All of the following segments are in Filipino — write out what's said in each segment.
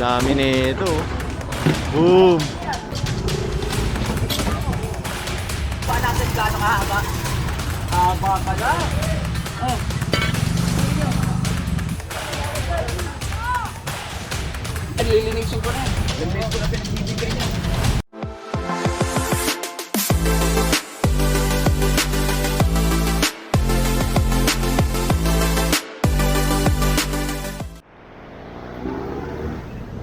Dami nito. Boom! Pa natin gaano kahaba? Haba pala. Oh. Nililinisin ko na. Ganda ko na pinagbibigay niya.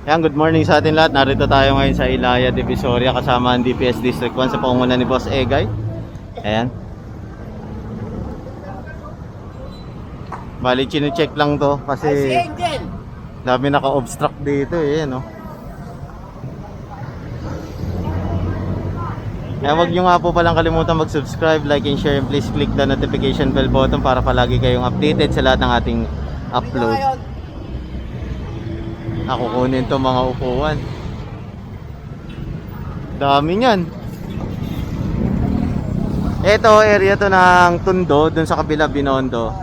Ayan, good morning sa atin lahat. Narito tayo ngayon sa Ilaya, Divisoria kasama ang DPS District 1 sa pangunguna ni Boss Egay. Ayan. Bali, chine-check lang to kasi dami naka-obstruct dito eh, no? Kaya huwag nyo nga po palang kalimutan mag-subscribe, like and share, and please click the notification bell button para palagi kayong updated sa lahat ng ating upload. Ako kunin to mga upuan. Dami niyan. Ito area to ng Tondo, dun sa kabila Binondo.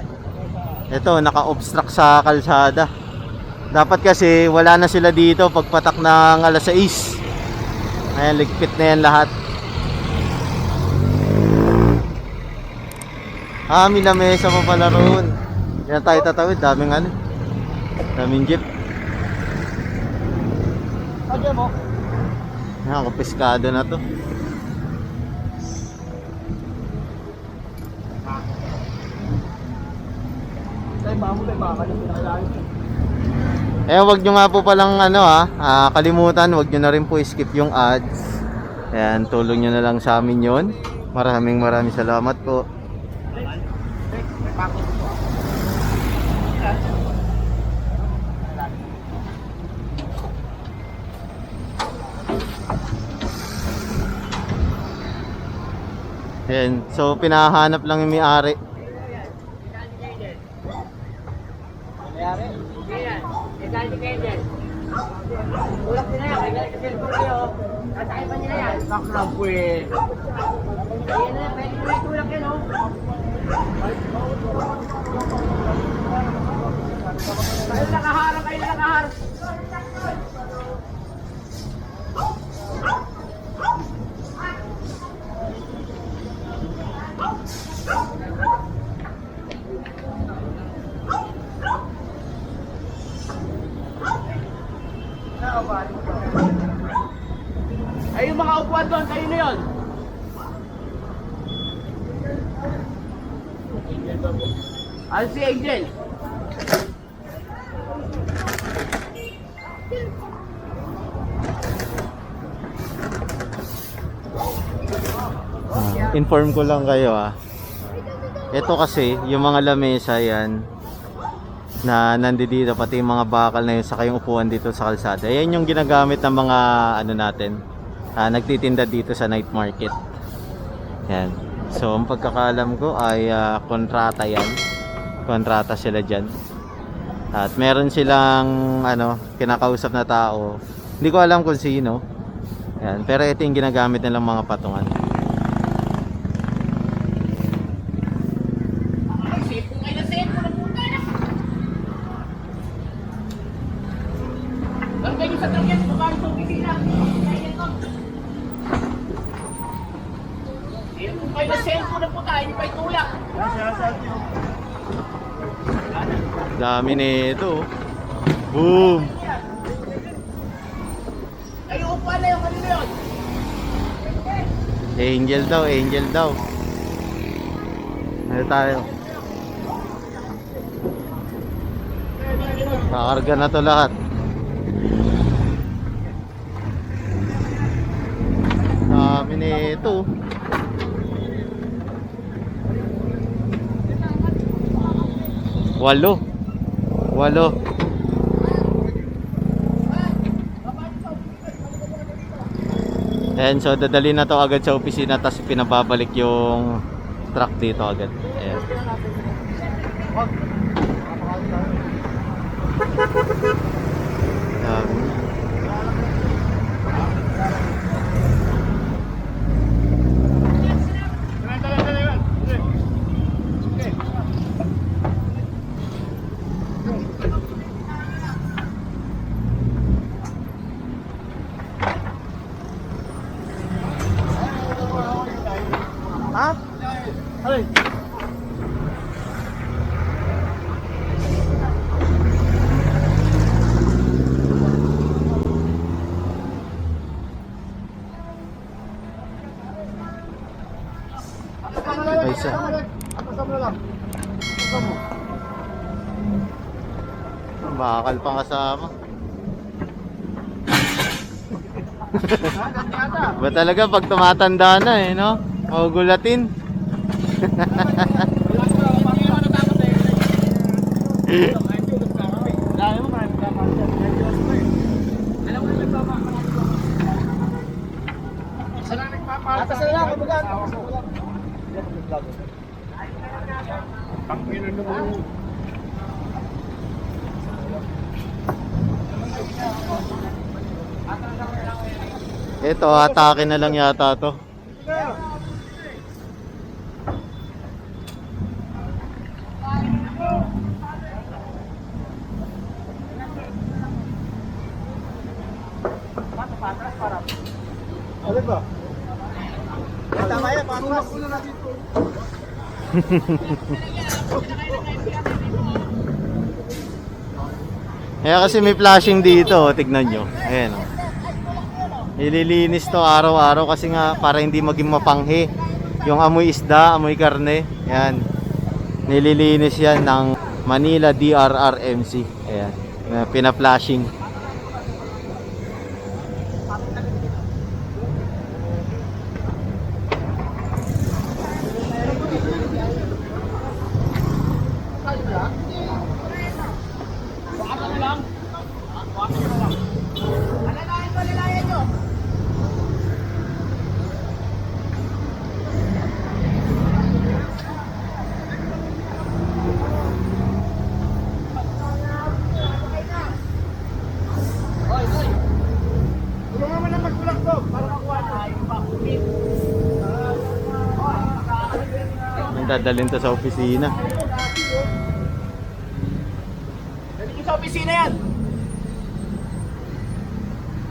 Ito naka-obstruct sa kalsada. Dapat kasi wala na sila dito pagpatak ng alas 6. Ayan, ligpit na yan lahat. May lamesa pa pala roon. Yan tayo tatawid, daming ano. Daming jeep. Ano mo? Ayan, kapiskado na to. Wag nyo nga po palang kalimutan, wag nyo na rin po skip yung ads. Ayan, tulong nyo na lang sa amin yon. Maraming salamat po. Ayan, so pinahanap lang yung may-ari. Tulak din na yan, kaya cellphone kayo. Tatay pa nila yan. Nakrabo eh. Ayan na, pwede ko na itulak yan oh. Kayo nakaharap, kayo nakaharap. Ay, yung mga upuan doon, kayo na yun. Ano si Angel? Inform ko lang kayo Ito kasi, yung mga lamesa yan na nandito, pati yung mga bakal na yun, saka yung upuan dito sa kalsada. Yan yung ginagamit ng mga nagtitinda dito sa night market. Yan. So, ang pagkakalam ko ay kontrata yan. Kontrata sila dyan. At meron silang kinakausap na tao. Hindi ko alam kung sino. Yan. Pero ito yung ginagamit nilang mga patungan. May cellphone na po tayo, hindi pa itulak. Dami nito. Boom! Ay, upa na yung kanina yun. Angel daw. Ano tayo? Kakarga na to lahat. Dami nito. Walo. And so dadali na to agad sa opisina, tapos pinababalik yung truck dito agad. Ayan. Ha? Ay. May isa. Bakal pang kasama. Ba talaga pag tumatanda na eh, no? Magugulatin. Atas na lang, kabugan. Ito, atake na lang yata to. Alin ba? Tama yan, papas. Kaya kasi may flashing dito, oh, tignan nyo. Ayan o. Nililinis to araw-araw kasi nga para hindi maging mapanghi. Yung amoy isda, amoy karne. Ayan. Nililinis yan ng Manila DRRMC. Ayan. Pina-flashing. Dadalhin to sa opisina. Dali sa opisina yan.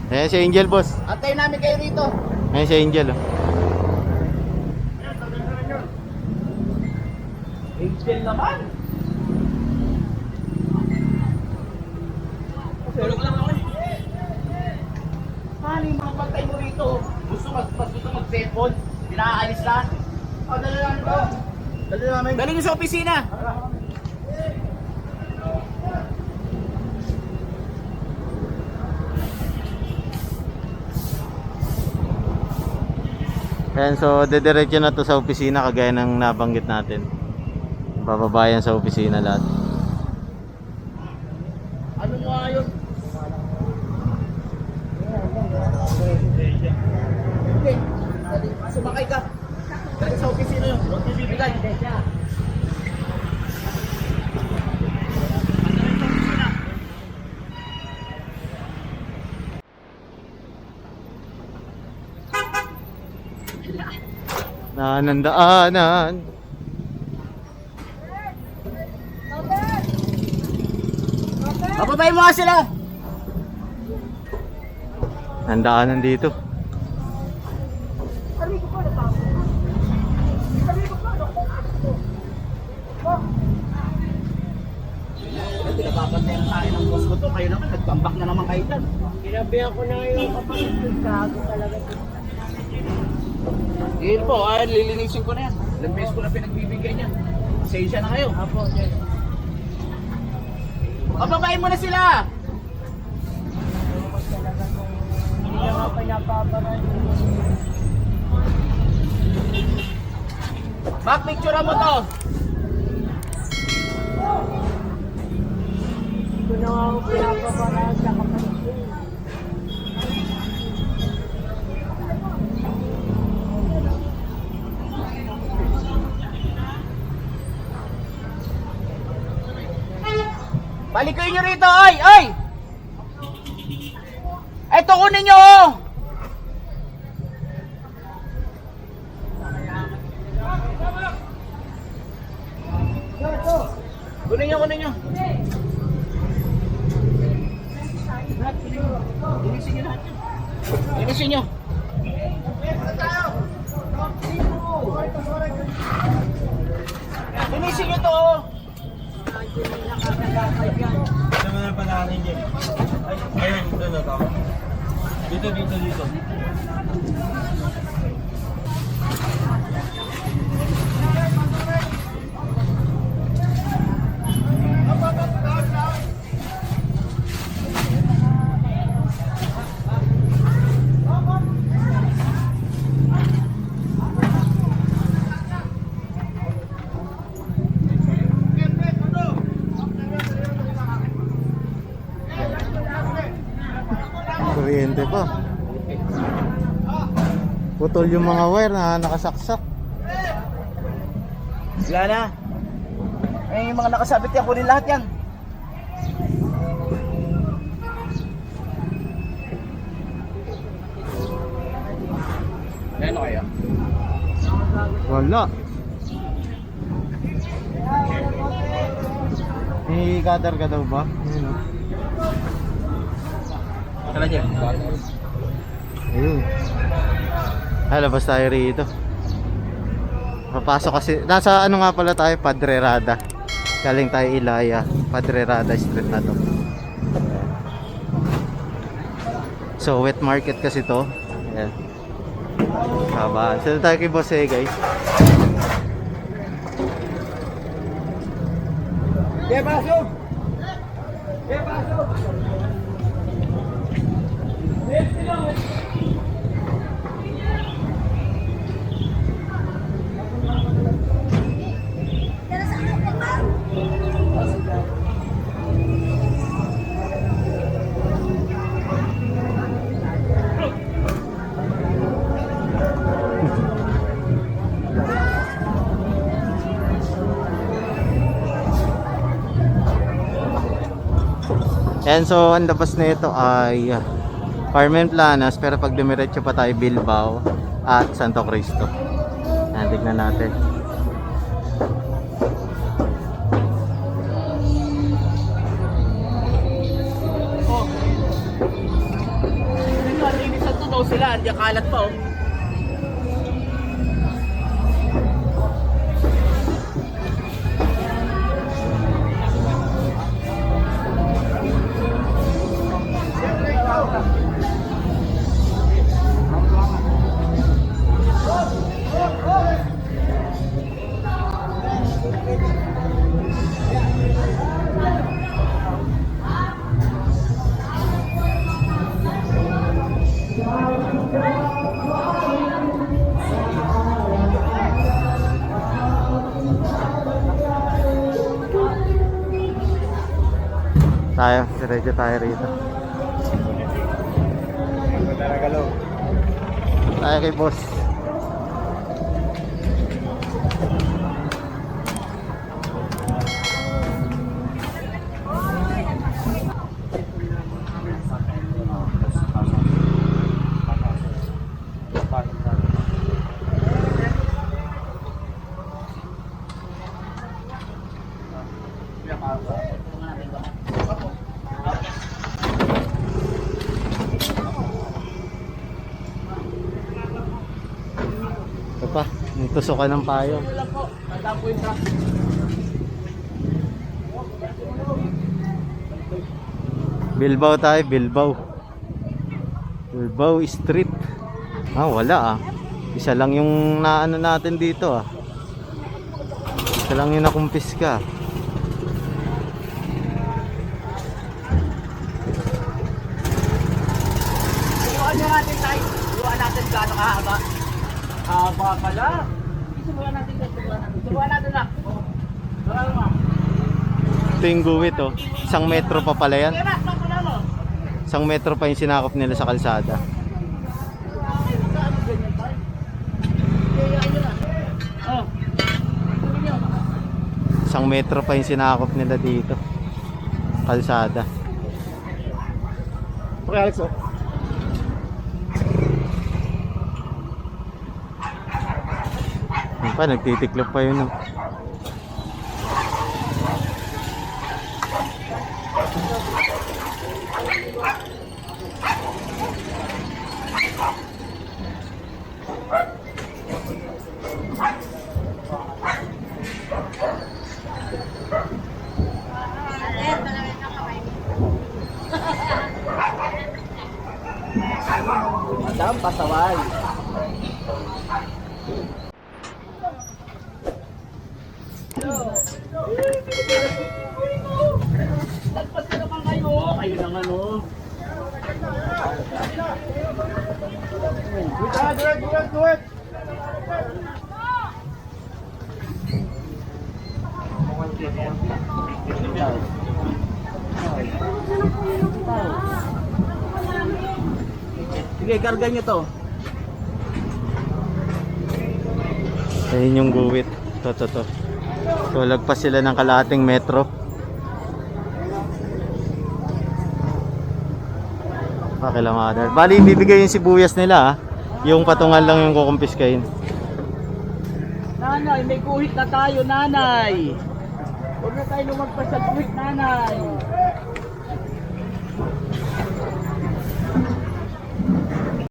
Ayan si Angel, boss. Antayin namin kayo rito. Ayan si Angel, oh. Angel naman. Tulog lang ako eh. Paano yung mga pagtay mo rito? Gusto mag-cellphone? Pinakaalis lang? O, dali lang ito. Dali namin. Dali nyo sa opisina. Ayan, so dediretso na to sa opisina kagaya ng nabanggit natin. Bababayan sa opisina lahat. Ano mo ayon? Okay. Sumakay ka. Dali sa opisina yun. Huwag yung bibigay. Nanandaanan. Papabay mo nga sila. Nandaanan dito. Pinapapantayan tayo ng boss ko to. Kayo naman, nagtambak na naman kayo dyan. Kinabihan ko na yung kapatid ko. Kago talaga to. Yun po, lilinisin ko na yan. Ilang beses ko na pinagbibigay niyan. Pasensya na kayo. Apo, yes. Pababayin mo na sila! Hindi na nga pinapaparan. Back picture mo to! Ito na nga ako pinapaparan sa kapatid ko. Balikin nyo rito, oy! Oy! Eto, kunin nyo, oh! Kunin nyo, kunin nyo. Linisin nyo lahat. Linisin nyo. Finisin nyo to! Ito mo na pala rin yun. Ayun, ito na tama. Dito. Kuryente pa. Putol yung mga wire na nakasaksak. Wala na. Eh, yung mga nakasabit yan, kunin lahat yan. Ano kaya? Wala. May cutter ka daw ba? Ayun, oh. Tala dyan. Ayun. Labas tayo rito. Papasok kasi. Nasa ano nga pala tayo? Padre Rada. Galing tayo Ilaya. Padre Rada Street na to. So wet market kasi to. Ayan. Kabaan. Sino tayo kay Boss guys? Yeah, baso! Yeah, baso! And so ang labas na ito ay Carmen Planas, pero pag dumiretso pa tayo Bilbao at Santo Cristo. Ayan, tignan natin. Oh. Nalinisan to daw sila, hindi kalat pa oh. Tayo, diretso tayo rito. Tayo kay boss. Ito pa, may tusukan ng payo. Bilbao tayo, Bilbao. Bilbao Street. Wala ah. Isa lang yung naano natin dito ah. Isa lang yung nakumpiska. Iluan na natin tayo. Iluan natin gaano kahaba. Haba pala. Subukan natin guys. Subukan natin na. Wala mo. Ito yung guwit oh. 1 metro pa pala yan. Kaya na, stop na mo. 1 metro pa yung sinakop nila sa kalsada. Oh. 1 metro pa yung sinakop nila dito. Kalsada. Okay, Alex. Oh. Yung pa, nagtitiklop pa yun. Oh. Madam, pasaway. Lagpas na naman kayo. Kayo naman oh. Do it! Sige, karga nyo to. Ayun yung guwit. To. So, lagpas sila ng kalahating metro. Pakilamada. Bali, bibigay yung sibuyas nila ha. Yung patungan lang yung kukumpiskahin. Nanay, may guhit na tayo, nanay. Huwag na tayo lumagpas sa guhit, nanay.